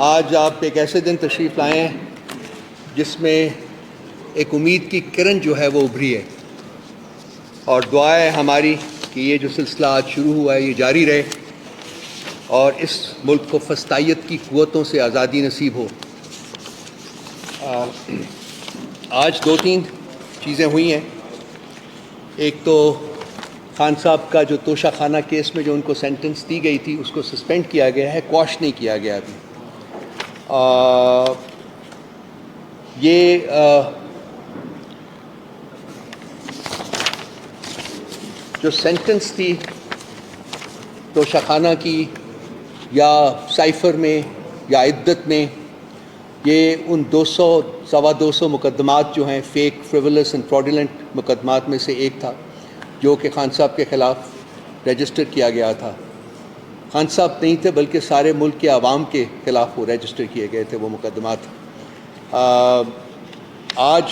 آج آپ ایک ایسے دن تشریف لائے ہیں جس میں ایک امید کی کرن جو ہے وہ ابھری ہے، اور دعا ہے ہماری کہ یہ جو سلسلہ آج شروع ہوا ہے یہ جاری رہے اور اس ملک کو فسطائیت کی قوتوں سے آزادی نصیب ہو۔ آج دو تین چیزیں ہوئی ہیں۔ ایک تو خان صاحب کا جو توشہ خانہ کیس میں جو ان کو سینٹنس دی گئی تھی اس کو سسپینڈ کیا گیا ہے، کوش نہیں کیا گیا ابھی۔ یہ جو سینٹنس تھی توشہ خانہ کی یا سائفر میں یا عدت میں، یہ ان 200 مقدمات جو ہیں فیک فریولس اینڈ فراڈولنٹ مقدمات میں سے ایک تھا جو کہ خان صاحب کے خلاف رجسٹر کیا گیا تھا۔ خان صاحب نہیں تھے بلکہ سارے ملک کے عوام کے خلاف وہ رجسٹر کیے گئے تھے وہ مقدمات۔ آج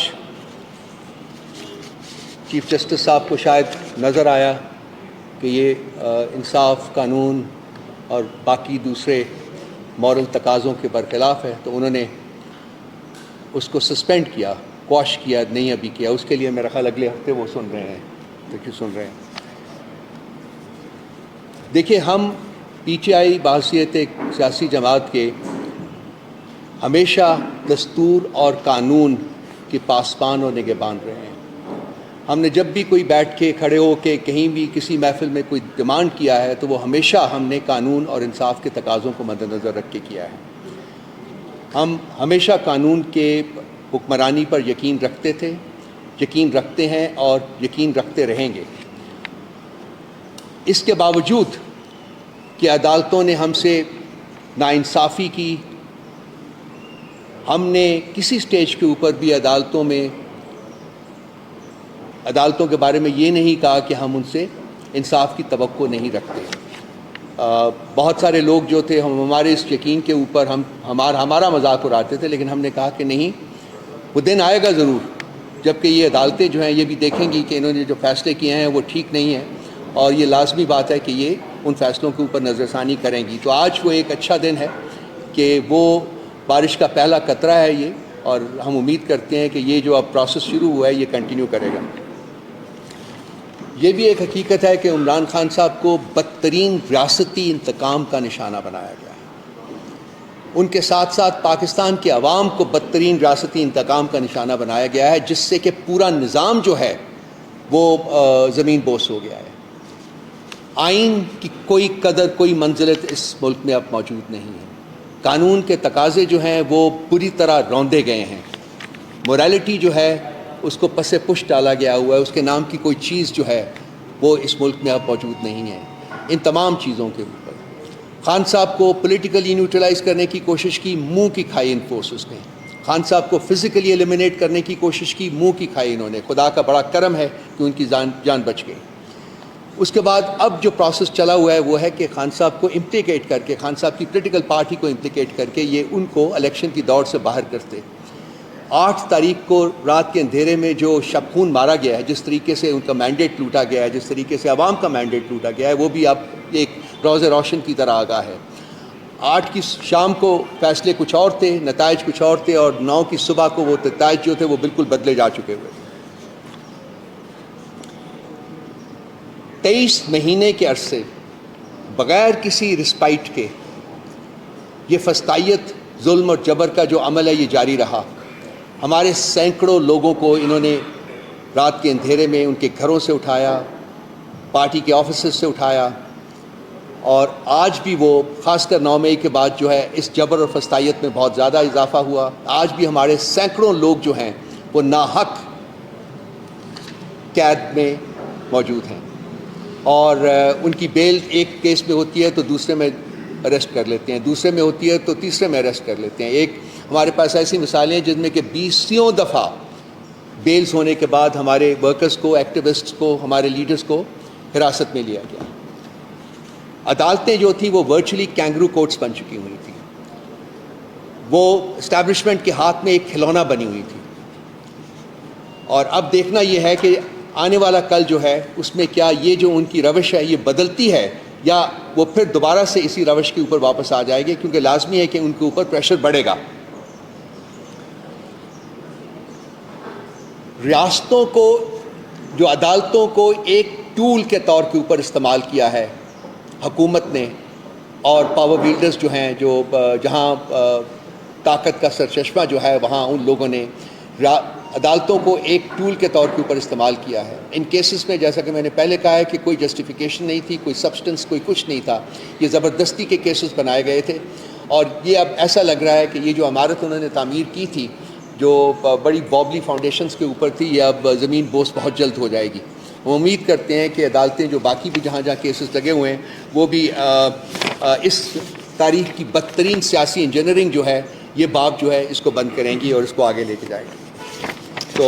چیف جسٹس صاحب کو شاید نظر آیا کہ یہ انصاف، قانون اور باقی دوسرے مورل تقاضوں کے برخلاف ہے، تو انہوں نے اس کو سسپینڈ کیا، کوش کیا نہیں ابھی کیا۔ اس کے لیے میرا خیال اگلے ہفتے وہ سن رہے ہیں، سن رہے ہیں۔ دیکھیے، ہم پی ٹی آئی بحیثیت ایک سیاسی جماعت کے ہمیشہ دستور اور قانون کے پاسبان اور نگہبان رہے ہیں۔ ہم نے جب بھی کوئی بیٹھ کے کھڑے ہو کے کہیں بھی کسی محفل میں کوئی ڈیمانڈ کیا ہے تو وہ ہمیشہ ہم نے قانون اور انصاف کے تقاضوں کو مد نظر رکھ کے کیا ہے۔ ہم ہمیشہ قانون کے حکمرانی پر یقین رکھتے تھے، یقین رکھتے ہیں اور یقین رکھتے رہیں گے۔ اس کے باوجود کہ عدالتوں نے ہم سے ناانصافی کی، ہم نے کسی سٹیج کے اوپر بھی عدالتوں کے بارے میں یہ نہیں کہا کہ ہم ان سے انصاف کی توقع نہیں رکھتے۔ بہت سارے لوگ جو تھے ہمارے اس یقین کے اوپر ہمارا مذاق اڑاتے تھے، لیکن ہم نے کہا کہ نہیں، وہ دن آئے گا ضرور جب کہ یہ عدالتیں جو ہیں یہ بھی دیکھیں گی کہ انہوں نے جو فیصلے کیے ہیں وہ ٹھیک نہیں ہیں، اور یہ لازمی بات ہے کہ یہ ان فیصلوں کے اوپر نظر ثانی کریں گی۔ تو آج وہ ایک اچھا دن ہے کہ وہ بارش کا پہلا قطرہ ہے یہ، اور ہم امید کرتے ہیں کہ یہ جو اب پروسیس شروع ہوا ہے یہ کنٹینیو کرے گا۔ یہ بھی ایک حقیقت ہے کہ عمران خان صاحب کو بدترین ریاستی انتقام کا نشانہ بنایا گیا ہے۔ ان کے ساتھ ساتھ پاکستان کے عوام کو بدترین ریاستی انتقام کا نشانہ بنایا گیا ہے، جس سے کہ پورا نظام جو ہے وہ زمین بوس ہو گیا ہے۔ آئین کی کوئی قدر، کوئی منزلت اس ملک میں اب موجود نہیں ہے۔ قانون کے تقاضے جو ہیں وہ پوری طرح روندے گئے ہیں۔ موریلٹی جو ہے اس کو پس پش ڈالا گیا ہوا ہے، اس کے نام کی کوئی چیز جو ہے وہ اس ملک میں اب موجود نہیں ہے۔ ان تمام چیزوں کے اوپر خان صاحب کو پولیٹیکلی نیوٹرلائز کرنے کی کوشش کی، منہ کی کھائی ان فورسز نے۔ خان صاحب کو فزیکلی ایلیمنیٹ کرنے کی کوشش کی، منہ کی کھائی انہوں نے۔ خدا کا بڑا کرم ہے کہ ان کی جان بچ گئی۔ اس کے بعد اب جو پروسیس چلا ہوا ہے وہ ہے کہ خان صاحب کو امپلیکیٹ کر کے، خان صاحب کی پولیٹیکل پارٹی کو امپلیکیٹ کر کے یہ ان کو الیکشن کی دوڑ سے باہر کرتے۔ 8 تاریخ کو رات کے اندھیرے میں جو شب خون مارا گیا ہے، جس طریقے سے ان کا مینڈیٹ لوٹا گیا ہے، جس طریقے سے عوام کا مینڈیٹ لوٹا گیا ہے، وہ بھی اب ایک روز روشن کی طرح آگاہ ہے۔ 8 کی شام کو فیصلے کچھ اور تھے، نتائج کچھ اور تھے، اور 9 کی صبح کو وہ نتائج جو تھے وہ بالکل بدلے جا چکے ہوئے تھے۔ 23 مہینے کے عرصے بغیر کسی رسپائٹ کے یہ فسطائیت، ظلم اور جبر کا جو عمل ہے یہ جاری رہا۔ ہمارے سینکڑوں لوگوں کو انہوں نے رات کے اندھیرے میں ان کے گھروں سے اٹھایا، پارٹی کے آفیسز سے اٹھایا، اور آج بھی وہ خاص کر 9 مئی کے بعد جو ہے اس جبر اور فسطائیت میں بہت زیادہ اضافہ ہوا۔ آج بھی ہمارے سینکڑوں لوگ جو ہیں وہ ناحق قید میں موجود ہیں، اور ان کی بیل ایک کیس میں ہوتی ہے تو دوسرے میں اریسٹ کر لیتے ہیں، دوسرے میں ہوتی ہے تو تیسرے میں اریسٹ کر لیتے ہیں۔ ایک ہمارے پاس ایسی مثالیں ہیں جن میں کہ 20 دفعہ بیلز ہونے کے بعد ہمارے ورکرز کو، ایکٹیوسٹس کو، ہمارے لیڈرز کو حراست میں لیا گیا۔ عدالتیں جو تھیں وہ ورچولی کینگرو کورٹس بن چکی ہوئی تھیں، وہ اسٹیبلشمنٹ کے ہاتھ میں ایک کھلونا بنی ہوئی تھی، اور اب دیکھنا یہ ہے کہ آنے والا کل جو ہے اس میں کیا یہ جو ان کی روش ہے یہ بدلتی ہے یا وہ پھر دوبارہ سے اسی روش کے اوپر واپس آ جائے گی، کیونکہ لازمی ہے کہ ان کے اوپر پریشر بڑھے گا۔ ریاستوں کو، جو عدالتوں کو ایک ٹول کے طور کے اوپر استعمال کیا ہے حکومت نے، اور پاور ویلڈرز جو ہیں، جو جہاں طاقت کا سرچشمہ جو ہے وہاں ان لوگوں نے عدالتوں کو ایک ٹول کے طور کے اوپر استعمال کیا ہے۔ ان کیسز میں جیسا کہ میں نے پہلے کہا ہے کہ کوئی جسٹیفیکیشن نہیں تھی، کوئی سبسٹنس، کوئی کچھ نہیں تھا، یہ زبردستی کے کیسز بنائے گئے تھے، اور یہ اب ایسا لگ رہا ہے کہ یہ جو عمارت انہوں نے تعمیر کی تھی جو بڑی بابلی فاؤنڈیشنز کے اوپر تھی، یہ اب زمین بوس بہت جلد ہو جائے گی۔ ہم امید کرتے ہیں کہ عدالتیں جو باقی بھی جہاں جہاں کیسز لگے ہوئے ہیں وہ بھی اس تاریخ کی بدترین سیاسی انجینئرنگ جو ہے، یہ باب جو ہے اس کو بند کریں گی اور اس کو آگے لے کے جائیں گی۔ تو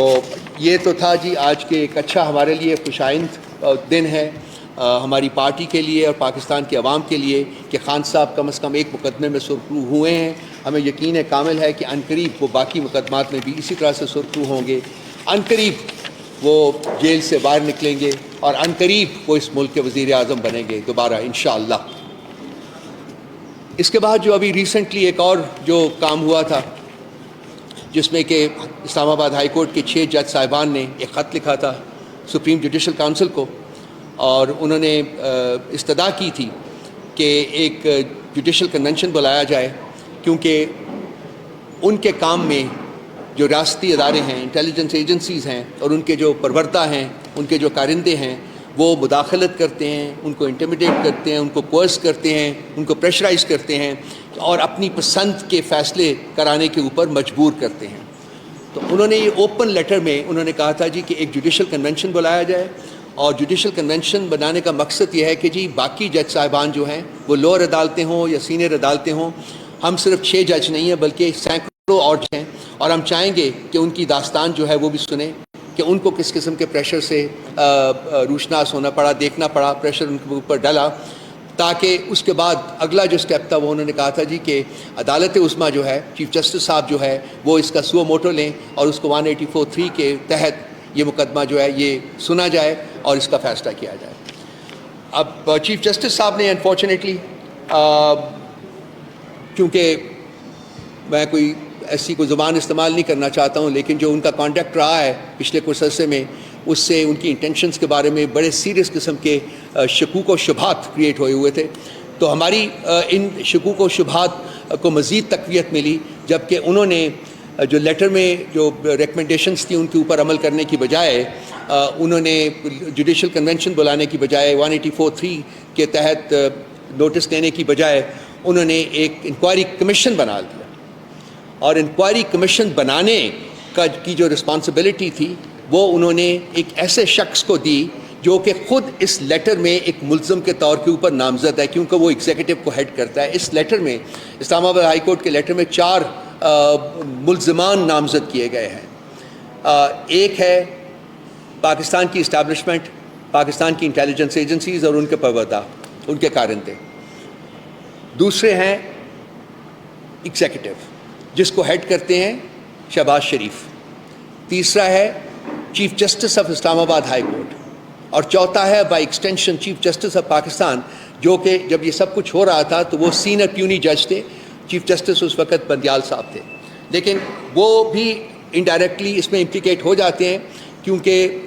یہ تو تھا جی آج کے ایک اچھا ہمارے لیے خوشائند دن ہے ہماری پارٹی کے لیے اور پاکستان کی عوام کے لیے کہ خان صاحب کم از کم ایک مقدمے میں سرخرو ہوئے ہیں۔ ہمیں یقین کامل ہے کہ عنقریب وہ باقی مقدمات میں بھی اسی طرح سے سرخرو ہوں گے، عنقریب وہ جیل سے باہر نکلیں گے، اور عنقریب وہ اس ملک کے وزیر اعظم بنیں گے دوبارہ انشاءاللہ۔ اس کے بعد جو ابھی ریسنٹلی ایک اور جو کام ہوا تھا، جس میں کہ اسلام آباد ہائی کورٹ کے 6 جج صاحبان نے ایک خط لکھا تھا سپریم جوڈیشل کونسل کو، اور انہوں نے استدعا کی تھی کہ ایک جوڈیشل کنونشن بلایا جائے، کیونکہ ان کے کام میں جو ریاستی ادارے ہیں، انٹیلیجنس ایجنسیز ہیں، اور ان کے جو پروردہ ہیں، ان کے جو کارندے ہیں، وہ مداخلت کرتے ہیں، ان کو انٹیمیڈیٹ کرتے ہیں، ان کو کوئرس کرتے ہیں، ان کو پریشرائز کرتے ہیں، اور اپنی پسند کے فیصلے کرانے کے اوپر مجبور کرتے ہیں۔ تو انہوں نے یہ اوپن لیٹر میں انہوں نے کہا تھا جی کہ ایک جوڈیشل کنونشن بلایا جائے، اور جوڈیشل کنونشن بنانے کا مقصد یہ ہے کہ جی باقی جج صاحبان جو ہیں وہ لوور عدالتیں ہوں یا سینئر عدالتیں ہوں، ہم صرف 6 جج نہیں ہیں بلکہ سینکڑوں اور ہیں، اور ہم چاہیں گے کہ ان کی داستان جو ہے وہ بھی سنیں کہ ان کو کس قسم کے پریشر سے روشناس ہونا پڑا، دیکھنا پڑا، پریشر ان کے اوپر ڈالا، تاکہ اس کے بعد اگلا جو سٹیپ تھا وہ انہوں نے کہا تھا جی کہ عدالت عظمیٰ جو ہے، چیف جسٹس صاحب جو ہے، وہ اس کا سو موٹو لیں اور اس کو 184(3) کے تحت یہ مقدمہ جو ہے یہ سنا جائے اور اس کا فیصلہ کیا جائے۔ اب چیف جسٹس صاحب نے انفارچونیٹلی، کیونکہ میں کوئی ایسی کوئی زبان استعمال نہیں کرنا چاہتا ہوں، لیکن جو ان کا کانٹیکٹ رہا ہے پچھلے کچھ عرصے میں، اس سے ان کی انٹینشنز کے بارے میں بڑے سیریس قسم کے شکوک و شبہات کریٹ ہوئے ہوئے تھے۔ تو ہماری ان شکوک و شبہات کو مزید تقویت ملی، جبکہ انہوں نے جو لیٹر میں جو ریکمنڈیشنز تھیں ان کے اوپر عمل کرنے کی بجائے، انہوں نے جوڈیشل کنونشن بلانے کی بجائے، 184(3) کے تحت نوٹس دینے کی بجائے، انہوں نے ایک انکوائری کمیشن بنا دیا، اور انکوائری کمیشن بنانے کی جو رسپانسبلٹی تھی وہ انہوں نے ایک ایسے شخص کو دی جو کہ خود اس لیٹر میں ایک ملزم کے طور کے اوپر نامزد ہے، کیونکہ وہ ایگزیکٹو کو ہیڈ کرتا ہے۔ اس لیٹر میں، اسلام آباد ہائی کورٹ کے لیٹر میں 4 ملزمان نامزد کیے گئے ہیں۔ ایک ہے پاکستان کی اسٹیبلشمنٹ، پاکستان کی انٹیلیجنس ایجنسیز اور ان کے پروردہ، ان کے کارندے۔ دوسرے ہیں ایگزیکٹو، جس کو ہیڈ کرتے ہیں شہباز شریف۔ تیسرا ہے چیف جسٹس آف اسلام آباد ہائی کورٹ، اور چوتھا ہے by extension chief justice of Pakistan, جو کہ جب یہ سب کچھ ہو رہا تھا تو وہ سینئر پیونی جج تھے۔ چیف جسٹس اس وقت بندیال صاحب تھے، لیکن وہ بھی انڈائریکٹلی اس میں امپلیکیٹ ہو جاتے ہیں، کیونکہ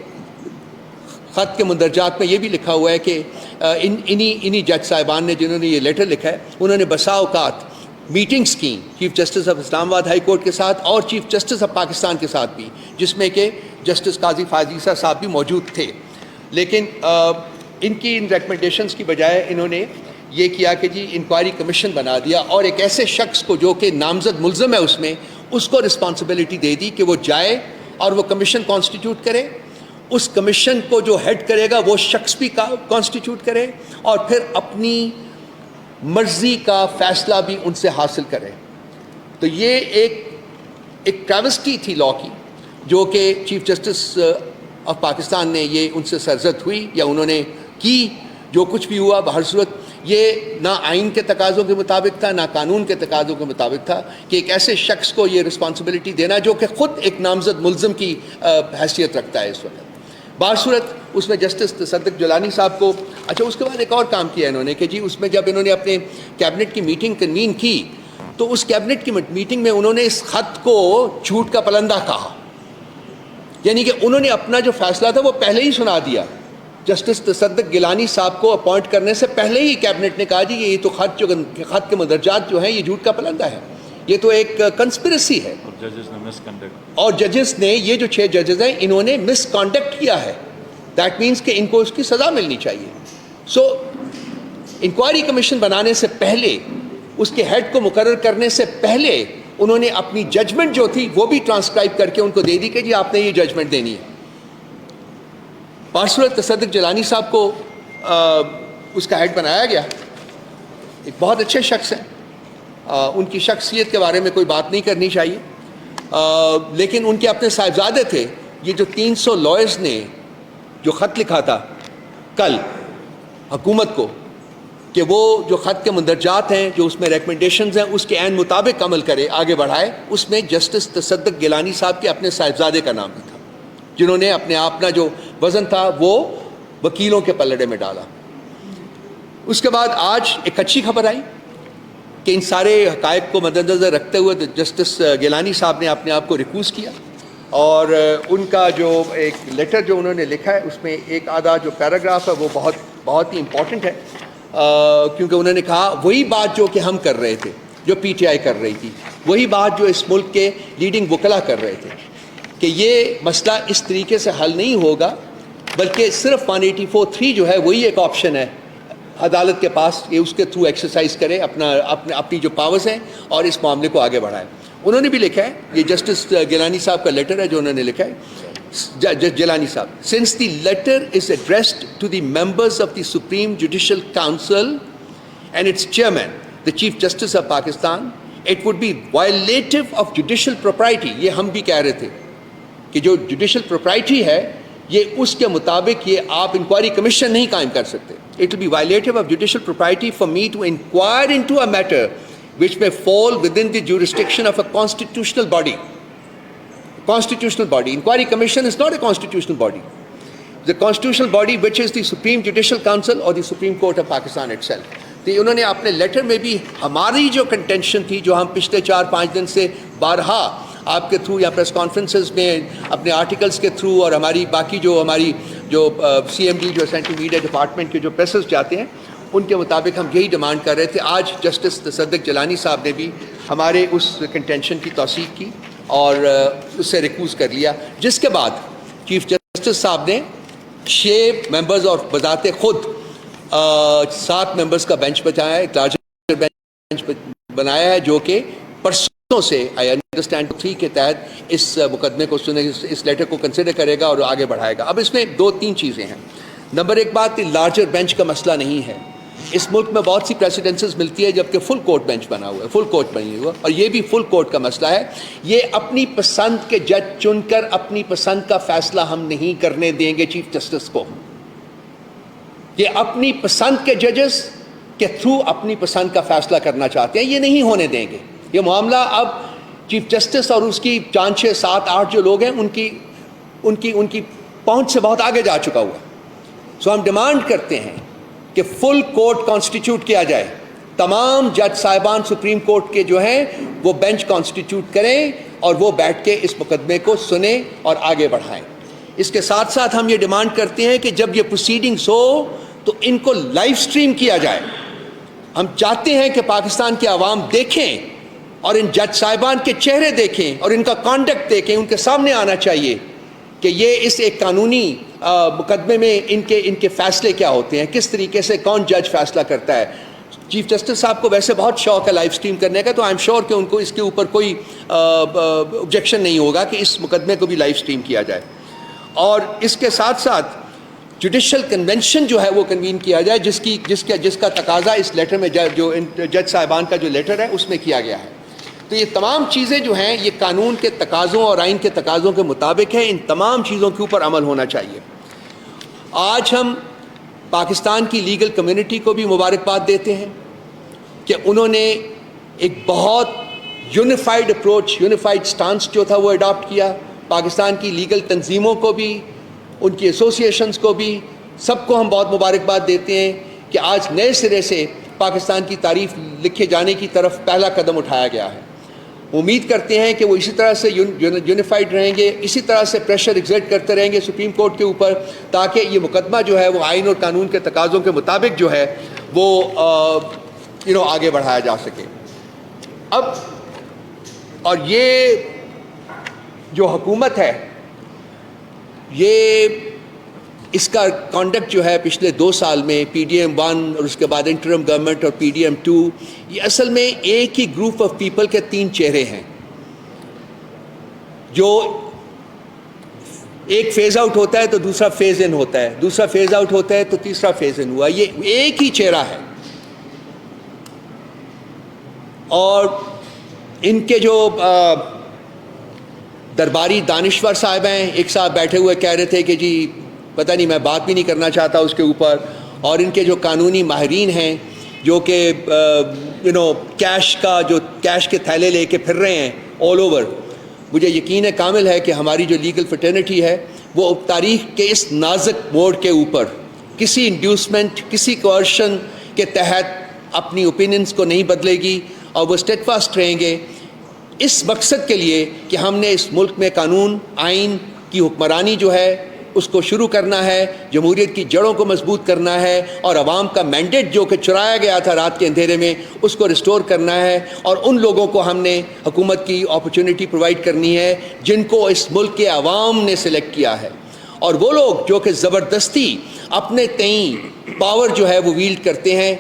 خط کے مندرجات میں یہ بھی لکھا ہوا ہے کہ انہی جج صاحبان نے، جنہوں نے یہ لیٹر لکھا ہے، انہوں نے بسا اوقات میٹنگز کی چیف جسٹس آف اسلام آباد ہائی کورٹ کے ساتھ اور چیف جسٹس آف پاکستان کے ساتھ بھی، جس میں کہ جسٹس قاضی فاضل عیسیٰ صاحب بھی موجود تھے۔ لیکن ان کی ان ریکمنڈیشنز کی بجائے انہوں نے یہ کیا کہ جی انکوائری کمیشن بنا دیا، اور ایک ایسے شخص کو جو کہ نامزد ملزم ہے اس میں، اس کو رسپانسبلٹی دے دی کہ وہ جائے اور وہ کمیشن کانسٹیٹیوٹ کرے، اس کمیشن کو جو ہیڈ کرے گا وہ شخص بھی کانسٹیٹیوٹ کرے، اور پھر اپنی مرضی کا فیصلہ بھی ان سے حاصل کرے۔ تو یہ ایک ٹریوسٹی تھی لاء کی، جو کہ چیف جسٹس آف پاکستان نے یہ ان سے سرزد ہوئی، یا انہوں نے کی۔ جو کچھ بھی ہوا بہر صورت یہ نہ آئین کے تقاضوں کے مطابق تھا، نہ قانون کے تقاضوں کے مطابق تھا کہ ایک ایسے شخص کو یہ رسپانسبلٹی دینا جو کہ خود ایک نامزد ملزم کی حیثیت رکھتا ہے اس وقت۔ بہر صورت اس میں جسٹس تصدق جیلانی صاحب کو اچھا اس کے بعد ایک اور کام کیا انہوں نے کہ جی اس میں جب انہوں نے اپنے کیبنٹ کی میٹنگ کنوین کی تو اس کیبنٹ کی میٹنگ میں انہوں نے اس خط کو جھوٹ کا پلندہ کہا، یعنی کہ انہوں نے اپنا جو فیصلہ تھا وہ پہلے ہی سنا دیا. جسٹس تصدق گیلانی صاحب کو اپوائنٹ کرنے سے پہلے ہی کیبنٹ نے کہا جی یہ تو خط کے مدرجات جو ہیں یہ جھوٹ کا پلندہ ہے، یہ تو ایک کنسپریسی ہے. اور ججز نے یہ جو 6 ججز ہیں انہوں نے مس کانڈکٹ کیا ہے. دیٹ مینس کہ ان کو اس کی سزا ملنی چاہیے. سو انکوائری کمیشن بنانے سے پہلے، اس کے ہیڈ کو مقرر کرنے سے پہلے انہوں نے اپنی ججمنٹ جو تھی وہ بھی ٹرانسکرائب کر کے ان کو دے دی کہ جی آپ نے یہ ججمنٹ دینی ہے. بصورت تصدق جیلانی صاحب کو اس کا ہیڈ بنایا گیا. ایک بہت اچھے شخص ہیں، ان کی شخصیت کے بارے میں کوئی بات نہیں کرنی چاہیے، لیکن ان کے اپنے صاحبزادے تھے. یہ جو 300 لائرز نے جو خط لکھا تھا کل حکومت کو کہ وہ جو خط کے مندرجات ہیں، جو اس میں ریکمنڈیشنز ہیں، اس کے عین مطابق عمل کرے، آگے بڑھائے، اس میں جسٹس تصدق گیلانی صاحب کے اپنے صاحبزادے کا نام بھی تھا، جنہوں نے اپنا جو وزن تھا وہ وکیلوں کے پلڑے میں ڈالا. اس کے بعد آج ایک اچھی خبر آئی کہ ان سارے حقائق کو مد نظر رکھتے ہوئے جسٹس گیلانی صاحب نے اپنے آپ کو ریکوز کیا، اور ان کا جو ایک لیٹر جو انہوں نے لکھا ہے اس میں ایک آدھا جو پیراگراف ہے وہ بہت ہی امپورٹنٹ ہے، کیونکہ انہوں نے کہا وہی بات جو کہ ہم کر رہے تھے، جو پی ٹی آئی کر رہی تھی، وہی بات جو اس ملک کے لیڈنگ وکلا کر رہے تھے کہ یہ مسئلہ اس طریقے سے حل نہیں ہوگا، بلکہ صرف 184(3) جو ہے وہی ایک آپشن ہے عدالت کے پاس، یہ اس کے تھرو ایکسرسائز کرے اپنی جو پاورز ہیں اور اس معاملے کو آگے بڑھائے. انہوں نے بھی لکھا ہے، یہ جسٹس گیلانی صاحب کا لیٹر ہے جو انہوں نے لکھا ہے. جج جیلانی صاحب، since the letter is addressed to the members of the Supreme Judicial Council and its chairman, the Chief Justice of Pakistan, it would be violative of judicial propriety. یہ ہم بھی کہہ رہے تھے کہ جو جوڈیشل پروپرائٹی ہے یہ اس کے مطابق یہ آپ انکوائری کمیشن نہیں قائم کر سکتے. It will be violative of judicial propriety for me to inquire into a matter which may fall within the jurisdiction of a constitutional body. Constitutional body. Inquiry Commission is not a constitutional body. The constitutional body which is the Supreme Judicial Council or the Supreme Court of Pakistan itself. تو انہوں نے اپنے letter میں بھی ہماری جو contention تھی، جو ہم پچھلے 4-5 دن سے بارہا آپ کے تھرو یا پریس کانفرنسز میں اپنے آرٹیکلز کے تھرو اور ہماری باقی ہماری سی ایم ڈی جو سینٹرل میڈیا ڈپارٹمنٹ کے جو پریسز جاتے ہیں ان کے مطابق ہم یہی ڈیمانڈ کر رہے تھے. آج جسٹس تصدق جیلانی صاحب نے بھی ہمارے اس کنٹینشن کی توثیق کی اور اس سے ریکوز کر لیا، جس کے بعد چیف جسٹس صاحب نے 6 ممبرز اور بذات خود 7 ممبرز کا بینچ بچایا ہے، ایک لارجر بینچ بنایا ہے جو کہ پرسوں سے آئی انڈرسٹینڈ 3 کے تحت اس مقدمے کو اس لیٹر کو کنسیڈر کرے گا اور آگے بڑھائے گا. اب اس میں 2-3 چیزیں ہیں. نمبر 1 بات، لارجر بینچ کا مسئلہ نہیں ہے. اس ملک میں بہت سی پریسیڈنسز ملتی ہے جبکہ فل کورٹ بینچ بنا ہوا ہے، فل کورٹ بنی ہوا، اور یہ بھی فل کورٹ کا مسئلہ ہے. یہ اپنی پسند کے جج چن کر اپنی پسند کا فیصلہ ہم نہیں کرنے دیں گے چیف جسٹس کو. یہ اپنی پسند کے ججز کے تھرو اپنی پسند کا فیصلہ کرنا چاہتے ہیں، یہ نہیں ہونے دیں گے. یہ معاملہ اب چیف جسٹس اور اس کی 5, 6, 7, 8 جو لوگ ہیں ان کی پہنچ سے بہت آگے جا چکا ہوا. سو ہم ڈیمانڈ کرتے ہیں کہ فل کورٹ کانسٹیٹیوٹ کیا جائے. تمام جج صاحبان سپریم کورٹ کے جو ہیں وہ بینچ کانسٹیٹیوٹ کریں اور وہ بیٹھ کے اس مقدمے کو سنیں اور آگے بڑھائیں. اس کے ساتھ ساتھ ہم یہ ڈیمانڈ کرتے ہیں کہ جب یہ پروسیڈنگز ہو تو ان کو لائیو سٹریم کیا جائے. ہم چاہتے ہیں کہ پاکستان کے عوام دیکھیں اور ان جج صاحبان کے چہرے دیکھیں اور ان کا کانڈکٹ دیکھیں. ان کے سامنے آنا چاہیے کہ یہ اس ایک قانونی مقدمے میں ان کے فیصلے کیا ہوتے ہیں، کس طریقے سے کون جج فیصلہ کرتا ہے. چیف جسٹس صاحب کو ویسے بہت شوق ہے لائیو سٹریم کرنے کا، تو آئی ایم شیور کہ ان کو اس کے اوپر کوئی آبجیکشن نہیں ہوگا کہ اس مقدمے کو بھی لائیو سٹریم کیا جائے. اور اس کے ساتھ ساتھ جوڈیشل کنونشن جو ہے وہ کنوین کیا جائے، جس کا تقاضا اس لیٹر میں جو جج صاحبان کا جو لیٹر ہے اس میں کیا گیا ہے. تو یہ تمام چیزیں جو ہیں یہ قانون کے تقاضوں اور آئین کے تقاضوں کے مطابق ہیں. ان تمام چیزوں کے اوپر عمل ہونا چاہیے. آج ہم پاکستان کی لیگل کمیونٹی کو بھی مبارکباد دیتے ہیں کہ انہوں نے ایک بہت یونیفائڈ اپروچ، یونیفائڈ سٹانس جو تھا وہ اڈاپٹ کیا. پاکستان کی لیگل تنظیموں کو بھی ان کی ایسوسیشنز کو بھی، سب کو ہم بہت مبارکباد دیتے ہیں کہ آج نئے سرے سے پاکستان کی تعریف لکھے جانے کی طرف پہلا قدم اٹھایا گیا ہے۔ امید کرتے ہیں کہ وہ اسی طرح سے یونیفائڈ رہیں گے، اسی طرح سے پریشر ایگزرٹ کرتے رہیں گے سپریم کورٹ کے اوپر، تاکہ یہ مقدمہ جو ہے وہ آئین اور قانون کے تقاضوں کے مطابق جو ہے وہ آگے بڑھایا جا سکے۔ اب اور یہ جو حکومت ہے، یہ اس کا کانڈکٹ جو ہے پچھلے 2 سال میں پی ڈی ایم 1 اور اس کے بعد انٹرم گورنمنٹ اور پی ڈی ایم 2، یہ اصل میں ایک ہی گروپ آف پیپل کے 3 چہرے ہیں، جو ایک فیز آؤٹ ہوتا ہے تو دوسرا فیز ان ہوتا ہے، دوسرا فیز آؤٹ ہوتا ہے تو تیسرا فیز ان ہوا، یہ ایک ہی چہرہ ہے۔ اور ان کے جو درباری دانشور صاحب ہیں، ایک صاحب بیٹھے ہوئے کہہ رہے تھے کہ جی پتہ نہیں میں بات بھی نہیں کرنا چاہتا اس کے اوپر، اور ان کے جو قانونی ماہرین ہیں جو کہ کیش کے تھیلے لے کے پھر رہے ہیں آل اوور، مجھے یقین کامل ہے کہ ہماری جو لیگل فٹرنیٹی ہے وہ تاریخ کے اس نازک موڑ کے اوپر کسی انڈیوسمنٹ، کسی کوئرشن کے تحت اپنی اوپینینز کو نہیں بدلے گی، اور وہ اسٹیڈ فاسٹ رہیں گے اس مقصد کے لیے کہ ہم نے اس ملک میں قانون آئین کی حکمرانی جو ہے اس کو شروع کرنا ہے، جمہوریت کی جڑوں کو مضبوط کرنا ہے، اور عوام کا مینڈیٹ جو کہ چرایا گیا تھا رات کے اندھیرے میں اس کو ریسٹور کرنا ہے، اور ان لوگوں کو ہم نے حکومت کی اپرچونٹی پرووائڈ کرنی ہے جن کو اس ملک کے عوام نے سلیکٹ کیا ہے، اور وہ لوگ جو کہ زبردستی اپنے تئیں پاور جو ہے وہ ویلڈ کرتے ہیں،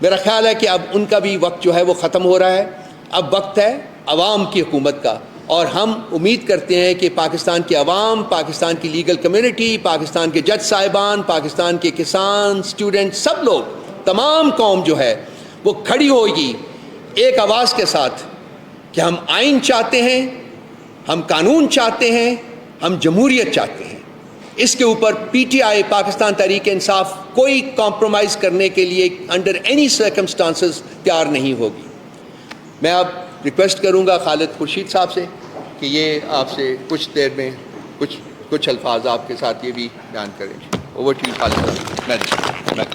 میرا خیال ہے کہ اب ان کا بھی وقت جو ہے وہ ختم ہو رہا ہے، اب وقت ہے عوام کی حکومت کا، اور ہم امید کرتے ہیں کہ پاکستان کے عوام، پاکستان کی لیگل کمیونٹی، پاکستان کے جج صاحبان، پاکستان کے کسان، اسٹوڈنٹ، سب لوگ، تمام قوم جو ہے وہ کھڑی ہوگی ایک آواز کے ساتھ کہ ہم آئین چاہتے ہیں، ہم قانون چاہتے ہیں، ہم جمہوریت چاہتے ہیں۔ اس کے اوپر P T I, Pakistan Tehreek Insaf, کوئی کمپرومائز کرنے کے لیے انڈر اینی سرکمسٹانسز تیار نہیں ہوگی۔ میں اب ریکویسٹ کروں گا خالد خورشید صاحب سے کہ یہ آپ سے کچھ دیر میں کچھ الفاظ آپ کے ساتھ یہ بھی بیان کریں۔ اوور ٹو یو خالد صاحب۔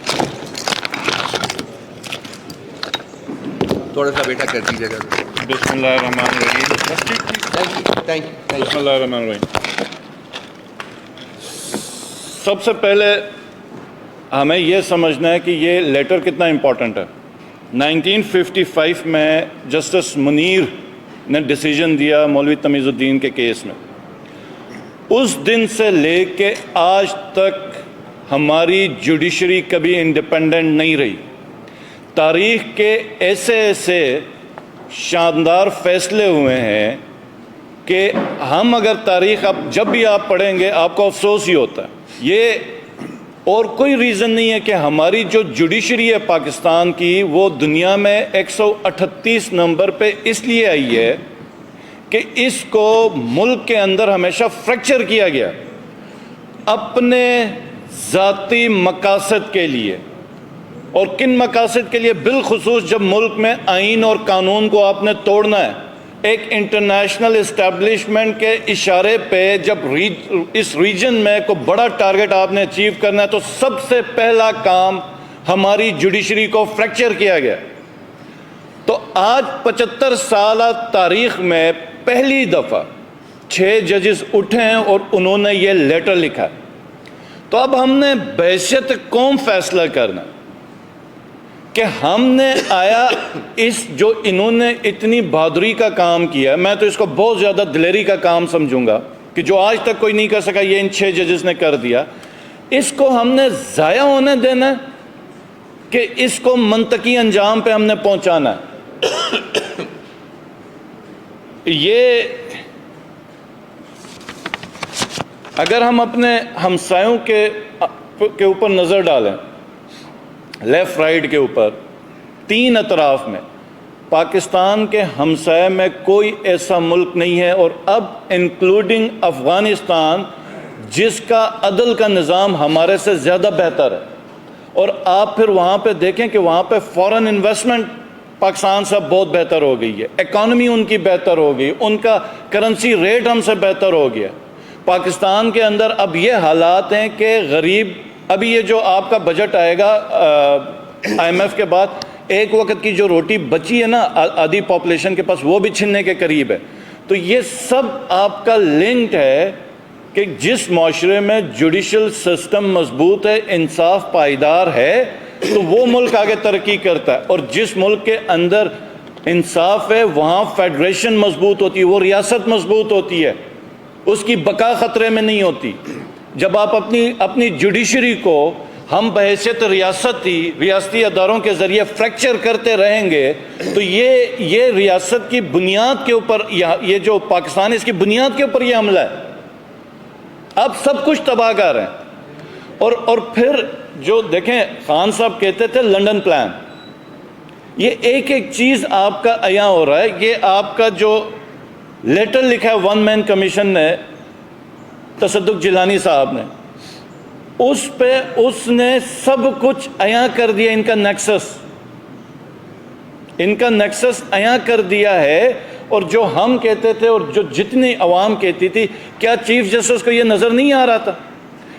تھوڑا سا بیٹا کر دیجیے گا۔ بسم اللہ الرحمن الرحیم۔ Thank you. بسم اللہ الرحمن الرحیم۔ سب سے پہلے ہمیں یہ سمجھنا ہے کہ یہ لیٹر کتنا امپورٹنٹ ہے۔ 1955 میں جسٹس منیر نے ڈیسیجن دیا مولوی تمیز الدین کے کیس میں، اس دن سے لے کے آج تک ہماری جوڈیشری کبھی انڈیپینڈنٹ نہیں رہی۔ تاریخ کے ایسے شاندار فیصلے ہوئے ہیں کہ ہم اگر تاریخ جب بھی آپ پڑھیں گے آپ کو افسوس ہی ہوتا ہے۔ یہ اور کوئی ریزن نہیں ہے کہ ہماری جو جوڈیشری ہے پاکستان کی وہ دنیا میں 138 نمبر پہ اس لیے آئی ہے کہ اس کو ملک کے اندر ہمیشہ فریکچر کیا گیا اپنے ذاتی مقاصد کے لیے۔ اور کن مقاصد کے لیے؟ بالخصوص جب ملک میں آئین اور قانون کو آپ نے توڑنا ہے، ایک انٹرنیشنل اسٹیبلشمنٹ کے اشارے پہ جب اس ریجن میں کوئی بڑا ٹارگٹ آپ نے اچیو کرنا ہے تو سب سے پہلا کام ہماری جوڈیشری کو فریکچر کیا گیا۔ تو آج 75 سالہ تاریخ میں پہلی دفعہ 6 ججز اٹھے ہیں اور انہوں نے یہ لیٹر لکھا ہے۔ تو اب ہم نے بحیثیت قوم فیصلہ کرنا کہ ہم نے آیا جو انہوں نے اتنی بہادری کا کام کیا، میں تو اس کو بہت زیادہ دلیری کا کام سمجھوں گا کہ جو آج تک کوئی نہیں کر سکا یہ ان 6 ججز نے کر دیا، اس کو ہم نے ضائع ہونے دینا ہے کہ اس کو منطقی انجام پہ ہم نے پہنچانا ہے۔ یہ اگر ہم اپنے ہمسایوں کے اوپر نظر ڈالیں، لیفٹ رائٹ کے اوپر 3 اطراف میں، پاکستان کے ہمسائے میں کوئی ایسا ملک نہیں ہے، اور اب انکلوڈنگ افغانستان، جس کا عدل کا نظام ہمارے سے زیادہ بہتر ہے۔ اور آپ پھر وہاں پہ دیکھیں کہ وہاں پہ فورن انویسٹمنٹ پاکستان سے بہت بہتر ہو گئی ہے، اکانومی ان کی بہتر ہو گئی، ان کا کرنسی ریٹ ہم سے بہتر ہو گیا۔ پاکستان کے اندر اب یہ حالات ہیں کہ غریب، ابھی یہ جو آپ کا بجٹ آئے گا IMF کے بعد، ایک وقت کی جو روٹی بچی ہے نا آدھی پاپولیشن کے پاس، وہ بھی چھننے کے قریب ہے. تو یہ سب آپ کا لنکڈ ہے کہ جس معاشرے میں جوڈیشل سسٹم مضبوط ہے، انصاف پائیدار ہے، تو وہ ملک آگے ترقی کرتا ہے. اور جس ملک کے اندر انصاف ہے وہاں فیڈریشن مضبوط ہوتی ہے، وہ ریاست مضبوط ہوتی ہے، اس کی بقا خطرے میں نہیں ہوتی. جب آپ اپنی جوڈیشری کو ہم بحیثیت ریاستی اداروں کے ذریعے فریکچر کرتے رہیں گے تو یہ ریاست کی بنیاد کے اوپر، یہ جو پاکستان ہے اس کی بنیاد کے اوپر یہ حملہ ہے. اب سب کچھ تباہ کر ہیں. اور پھر جو دیکھیں خان صاحب کہتے تھے لنڈن پلان، یہ ایک ایک چیز آپ کا عیاں ہو رہا ہے. یہ آپ کا جو لیٹر لکھا ہے ون مین کمیشن نے، تصدق جیلانی صاحب نے، اس نے سب کچھ عیاں کر دیا. ان کا نیکسس عیاں کر دیا ہے. اور جو ہم کہتے تھے اور جو جتنی عوام کہتی تھی، کیا چیف جسٹس کو یہ نظر نہیں آ رہا تھا؟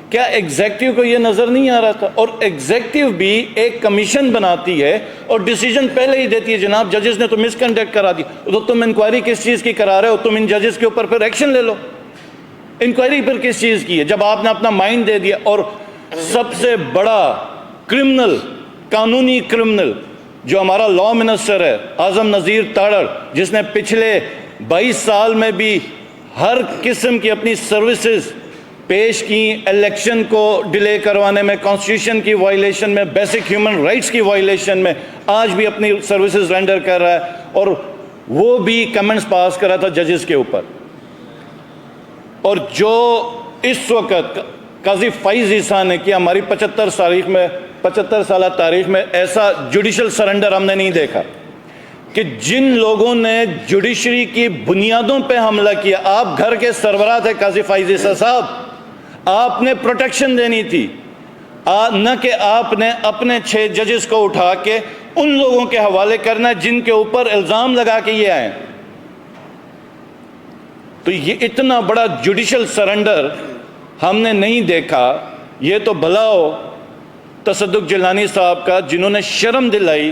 کیا ایگزیکٹو کو یہ نظر نہیں آ رہا تھا؟ اور ایگزیکٹو بھی ایک کمیشن بناتی ہے اور ڈیسیجن پہلے ہی دیتی ہے، جناب ججز نے تو مس کنڈکٹ کرا دی، تو تم انکوائری کس چیز کی کرا رہے ہو؟ تم ان ججز کے اوپر پھر ایکشن لے لو. انکوائری پر کس چیز کی ہے جب آپ نے اپنا مائنڈ دے دیا؟ اور سب سے بڑا کرمنل، قانونی کرمنل جو ہمارا لا منسٹر ہے اعظم نذیر تاڑڑ، جس نے پچھلے 22 سال میں بھی ہر قسم کی اپنی سروسز پیش کی، الیکشن کو ڈیلے کروانے میں، کانسٹیٹیوشن کی وائلیشن میں، بیسک ہیومن رائٹس کی وائلیشن میں، آج بھی اپنی سروسز رینڈر کر رہا ہے. اور وہ بھی کمنٹس پاس کر رہا تھا ججز کے اوپر. اور جو اس وقت قاضی فائز عیسیٰ نے کیا، ہماری 75 سالہ تاریخ میں ایسا جوڈیشل سرنڈر ہم نے نہیں دیکھا کہ جن لوگوں نے جوڈیشری کی بنیادوں پہ حملہ کیا. آپ گھر کے سربراہ تھے قاضی فائز عیسیٰ صاحب، آپ نے پروٹیکشن دینی تھی، نہ کہ آپ نے اپنے 6 ججز کو اٹھا کے ان لوگوں کے حوالے کرنا جن کے اوپر الزام لگا کے یہ آئے. تو یہ اتنا بڑا جوڈیشل سرنڈر ہم نے نہیں دیکھا. یہ تو بھلا ہو تصدق جیلانی صاحب کا، جنہوں نے شرم دلائی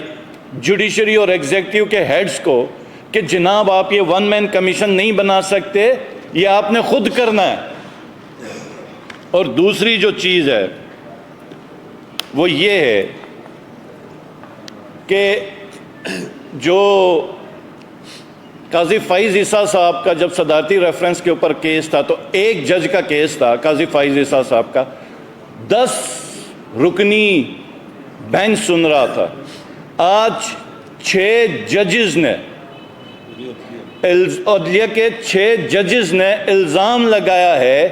جوڈیشری اور ایگزیکٹو کے ہیڈز کو کہ جناب آپ یہ ون مین کمیشن نہیں بنا سکتے، یہ آپ نے خود کرنا ہے. اور دوسری جو چیز ہے وہ یہ ہے کہ جو قاضی فائز عیسیٰ صاحب کا جب صدارتی ریفرنس کے اوپر کیس تھا تو ایک جج کا کیس تھا قاضی فائز عیسیٰ صاحب کا، 10 رکنی بینچ سن رہا تھا. آج 6 ججز نے، عدلیہ کے 6 ججز نے الزام لگایا ہے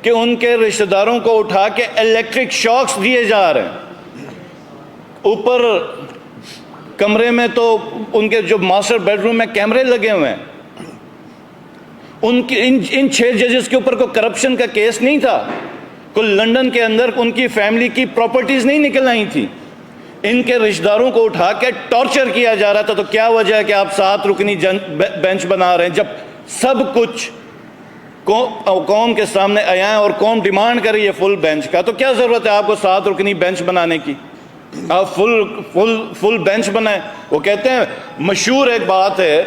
کہ ان کے رشتہ داروں کو اٹھا کے الیکٹرک شاکس دیے جا رہے ہیں. اوپر کمرے میں تو ان کے جو ماسٹر بیڈ روم میں کیمرے لگے ہوئے ہیں. ان 6 ججز کے اوپر کوئی کرپشن کا کیس نہیں تھا، کوئی لنڈن کے اندر ان کی فیملی کی پراپرٹیز نہیں نکل آئی تھی. ان کے رشتہ داروں کو اٹھا کے ٹارچر کیا جا رہا تھا. تو کیا وجہ ہے کہ آپ 7 رکنی بینچ بنا رہے ہیں جب سب کچھ قوم کے سامنے آیا ہے اور قوم ڈیمانڈ کر رہی ہے فل بینچ کا؟ تو کیا ضرورت ہے آپ کو 7 رکنی بینچ بنانے کی؟ آپ فل بینچ بنائیں. وہ کہتے ہیں، مشہور ایک بات ہے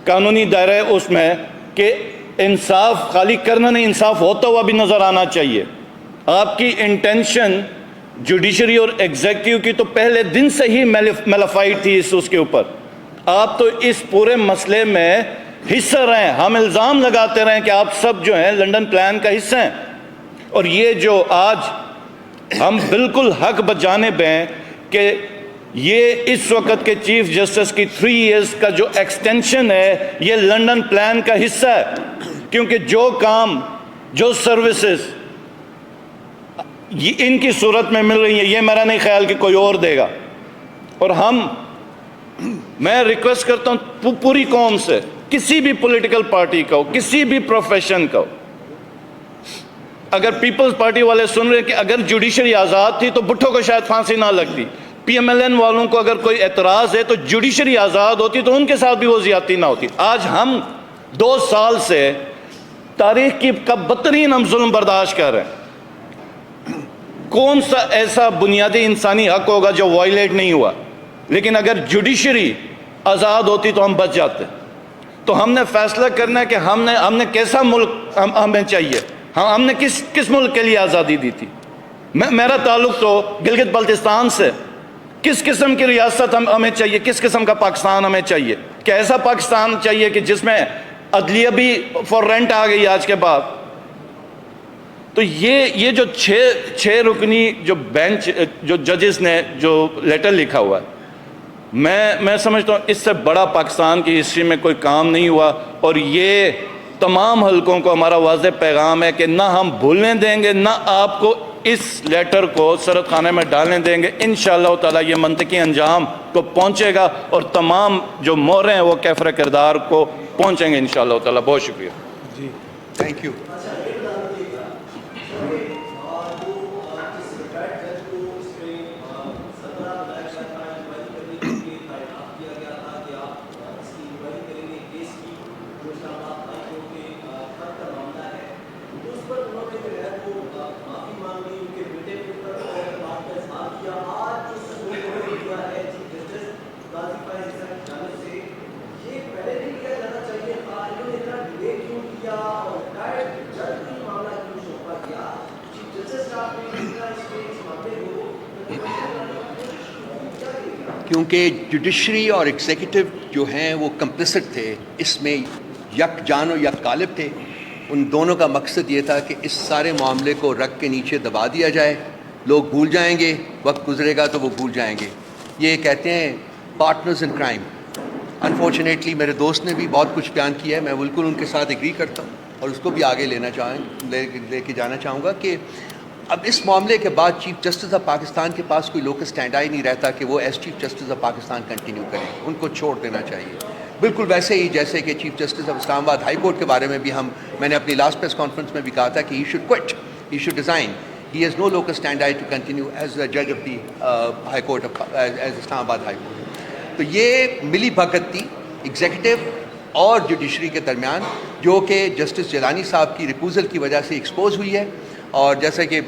قانونی دائرے اس میں، کہ انصاف خالی کرنا نہیں، انصاف ہوتا ہوا بھی نظر آنا چاہیے. آپ کی انٹینشن جوڈیشری اور ایگزیکٹو کی تو پہلے دن سے ہی میلیفائڈ تھی اس کے اوپر. آپ تو اس پورے مسئلے میں حصہ رہے ہیں. ہم الزام لگاتے رہے کہ آپ سب جو ہیں لنڈن پلان کا حصہ ہیں. اور یہ جو آج ہم بالکل حق بجانب ہیں کہ یہ اس وقت کے چیف جسٹس کی 3 ایئرز کا جو ایکسٹینشن ہے یہ لنڈن پلان کا حصہ ہے. کیونکہ جو کام، جو سروسز ان کی صورت میں مل رہی ہیں، یہ میرا نہیں خیال کہ کوئی اور دے گا. اور میں ریکویسٹ کرتا ہوں پوری قوم سے، کسی بھی پولیٹیکل پارٹی کا ہو، کسی بھی پروفیشن کا ہو، اگر پیپلز پارٹی والے سن رہے ہیں کہ اگر جوڈیشری آزاد تھی تو بھٹو کو شاید پھانسی نہ لگتی. PMLN والوں کو اگر کوئی اعتراض ہے تو جوڈیشری آزاد ہوتی تو ان کے ساتھ بھی وہ زیادتی نہ ہوتی. آج ہم 2 سال سے تاریخ کی کا بدترین ہم ظلم برداشت کر رہے ہیں. کون سا ایسا بنیادی انسانی حق ہوگا جو وائلیٹ نہیں ہوا؟ لیکن اگر جوڈیشری آزاد ہوتی تو ہم بچ جاتے. تو ہم نے فیصلہ کرنا ہے کہ ہم نے کیسا ملک ہمیں چاہیے, ہم نے کس ملک کے لیے آزادی دی تھی. میرا تعلق تو گلگت بلتستان سے. کس قسم کی ریاست ہمیں چاہیے, کس قسم کا پاکستان ہمیں چاہیے؟ کہ ایسا پاکستان چاہیے کہ جس میں عدلیہ بھی فور رینٹ آ گئی آج کے بعد؟ تو یہ جو چھ رکنی جو بینچ جو ججز نے جو لیٹر لکھا ہوا ہے, میں سمجھتا ہوں اس سے بڑا پاکستان کی ہسٹری میں کوئی کام نہیں ہوا. اور یہ تمام حلقوں کو ہمارا واضح پیغام ہے کہ نہ ہم بھولنے دیں گے, نہ آپ کو اس لیٹر کو سرد خانے میں ڈالنے دیں گے. انشاءاللہ تعالی یہ منطقی انجام کو پہنچے گا اور تمام جو مورے ہیں وہ کیفر کردار کو پہنچیں گے انشاءاللہ تعالی. بہت شکریہ. جی تھینک یو. کیونکہ جوڈیشری اور ایگزیکٹو جو ہیں وہ کمپلسٹ تھے اس میں, یک جان و یک غالب تھے. ان دونوں کا مقصد یہ تھا کہ اس سارے معاملے کو رگ کے نیچے دبا دیا جائے. لوگ بھول جائیں گے, وقت گزرے گا تو وہ بھول جائیں گے. یہ کہتے ہیں پارٹنرز ان کرائم. انفارچونیٹلی میرے دوست نے بھی بہت کچھ بیان کیا ہے, میں بالکل ان کے ساتھ ایگری کرتا ہوں اور اس کو بھی آگے لے کے جانا چاہوں گا کہ اب اس معاملے کے بعد چیف جسٹس آف پاکستان کے پاس کوئی لوکل اسٹینڈ آئی نہیں رہتا کہ وہ as chief justice of Pakistan continue کریں. ان کو چھوڑ دینا چاہیے. بالکل ویسے ہی جیسے کہ چیف جسٹس آف اسلام آباد ہائی کورٹ کے بارے میں بھی میں نے اپنی لاسٹ پریس کانفرنس میں بھی کہا تھا کہ he should quit, he should resign. He has no locus standi to continue as a جج of the high court as Islamabad high court. تو یہ ملی بھگت تھی ایگزیکٹو اور جوڈیشری کے درمیان, جو کہ جسٹس جیلانی صاحب کی ریکوزل کی وجہ سے ایکسپوز ہوئی ہے. اور جیسا کہ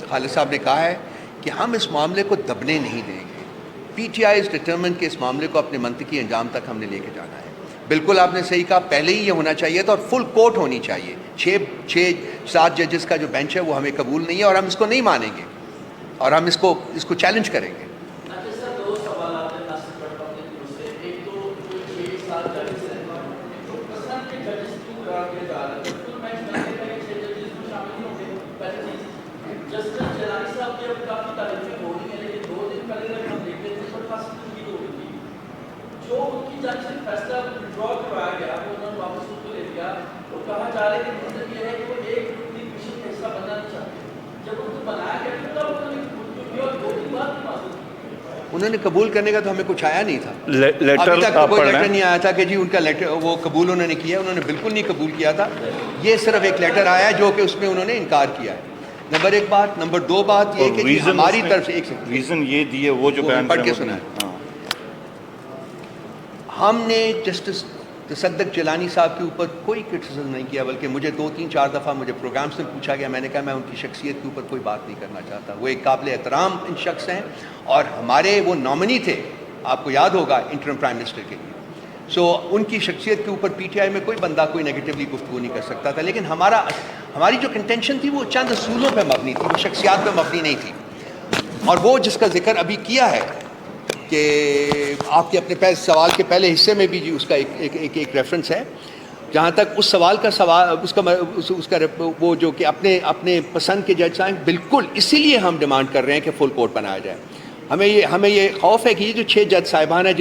خالد صاحب نے کہا ہے کہ ہم اس معاملے کو دبنے نہیں دیں گے. P T I is determined کہ اس معاملے کو اپنے منطقی انجام تک ہم نے لے کے جانا ہے. بالکل آپ نے صحیح کہا, پہلے ہی یہ ہونا چاہیے تھا اور فل کورٹ ہونی چاہیے. 7 ججز کا جو بینچ ہے وہ ہمیں قبول نہیں ہے اور ہم اس کو نہیں مانیں گے اور ہم اس کو چیلنج کریں گے. انہوں نے قبول کرنے کا تو ہمیں کچھ آیا نہیں تھا. ابھی تک کوئی لیٹر نہیں آیا تھا کہ جی ان کا لیٹر وہ قبول انہوں نے کیا. انہوں نے بالکل نہیں قبول کیا تھا. یہ صرف ایک لیٹر آیا ہے جو کہ اس میں انہوں نے انکار کیا ہے. نمبر 1 بات. نمبر 2 بات یہ کہ ہماری طرف سے ایک ریزن یہ دیے وہ جو بیان پڑھ کے سنا ہے. ہم نے جسٹس تصدق جیلانی صاحب کے اوپر کوئی کرٹیسزم نہیں کیا, بلکہ مجھے 2-3-4 دفعہ مجھے پروگرامس میں پوچھا گیا. میں نے کہا میں ان کی شخصیت کے اوپر کوئی بات نہیں کرنا چاہتا. وہ ایک قابل احترام ان شخص ہیں اور ہمارے وہ نامنی تھے, آپ کو یاد ہوگا, انٹرم پرائم منسٹر کے لیے. سو ان کی شخصیت کے اوپر پی ٹی آئی میں کوئی بندہ کوئی نیگیٹولی گفتگو نہیں کر سکتا تھا. لیکن ہماری جو کنٹینشن تھی وہ چند اصولوں پہ مبنی تھی, وہ شخصیات پہ مبنی نہیں تھی. اور وہ جس کا ذکر ابھی کیا ہے کہ آپ کے اپنے سوال کے پہلے حصے میں بھی جی اس کا ایک ریفرنس ہے, جہاں تک اس سوال کا وہ جو کہ اپنے پسند کے جج آئیں, بالکل اسی لیے ہم ڈیمانڈ کر رہے ہیں کہ فل کورٹ بنایا جائے. ہمیں یہ خوف ہے کہ یہ جو 6 جج صاحبان ہیں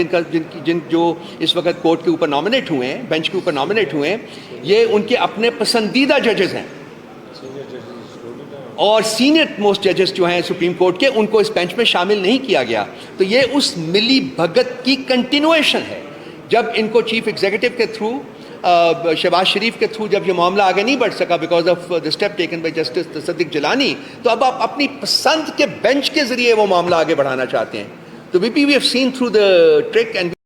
جن جو اس وقت کورٹ کے اوپر نامنیٹ ہوئے ہیں, بینچ کے اوپر نامنیٹ ہوئے ہیں, یہ ان کے اپنے پسندیدہ ججز ہیں. اور سینئر موسٹ ججز جو ہیں سپریم کورٹ کے, ان کو اس بینچ میں شامل نہیں کیا گیا. تو یہ اس ملی بھگت کی کنٹینویشن ہے. جب ان کو چیف ایگزیکٹو کے تھرو, شہباز شریف کے تھرو جب یہ معاملہ آگے نہیں بڑھ سکا because of the step taken by justice Tassaduq Jillani, تو اب آپ اپنی پسند کے بینچ کے ذریعے وہ معاملہ آگے بڑھانا چاہتے ہیں. تو we have seen through the truck and